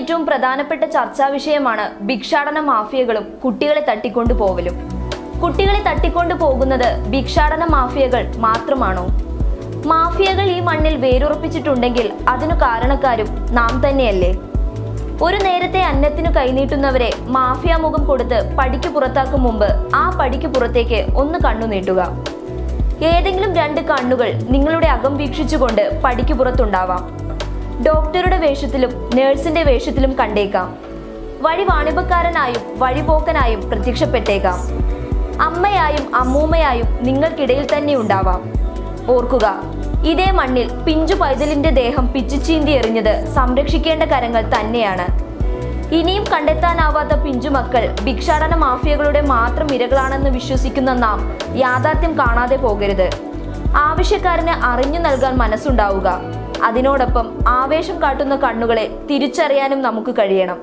ഏറ്റവും പ്രധാനപ്പെട്ട ചർച്ചാ വിഷയമാണ് ഭിക്ഷാടന മാഫിയകളും കുട്ടികളെ തട്ടിക്കൊണ്ടു പോവലും. കുട്ടികളെ തട്ടിക്കൊണ്ടു പോകുന്നത് ഭിക്ഷാടന മാഫിയകൾ മാത്രമാണോ? മാഫിയകൾ ഈ മണ്ണിൽ വേരുറപ്പിച്ചിട്ടുണ്ടെങ്കിൽ അതിനു കാരണക്കാരും നാം തന്നെയല്ലേ? ഒരു നേരത്തെ അന്നത്തിനു കൈനീട്ടുന്നവരെ മാഫിയ മുഖം കൊടുത്ത് പടിക്ക് പുറത്താക്കും മുമ്പ് ആ പടിക്ക് പുറത്തേക്ക് ഒന്ന് കണ്ണു നീട്ടുക. ഏതെങ്കിലും 2 കണ്ണുകൾ നിങ്ങളുടെ അകം വീക്ഷിച്ചുകൊണ്ട് പടിക്ക് പുറത്തുണ്ടാവാം. ഡോക്ടറുടെ വേഷത്തിലും നേഴ്സിന്റെ വേഷത്തിലും കണ്ടേക്കാം. വഴി വാണിഭക്കാരനായും വഴിപോക്കനായും പ്രത്യക്ഷപ്പെട്ടേക്കാം. അമ്മയായും അമ്മൂമ്മയായും നിങ്ങൾക്കിടയിൽ തന്നെ ഉണ്ടാവാം. ഓർക്കുക, ഇതേ മണ്ണിൽ പിഞ്ചു പൈതലിന്റെ ദേഹം പിച്ചിച്ചീന്തി എറിഞ്ഞത് സംരക്ഷിക്കേണ്ട കരങ്ങൾ തന്നെയാണ്. ഇനിയും കണ്ടെത്താനാവാത്ത പിഞ്ചുമക്കൾ ഭിക്ഷാടന മാഫിയകളുടെ മാത്രം ഇരകളാണെന്ന് വിശ്വസിക്കുന്ന നാം യാഥാർത്ഥ്യം കാണാതെ പോകരുത്. ആവശ്യക്കാരന് അറിഞ്ഞു നൽകാൻ മനസ്സുണ്ടാവുക. അതിനോടൊപ്പം ആവേശം കാട്ടുന്ന കണ്ണുകളെ തിരിച്ചറിയാനും നമുക്ക് കഴിയണം.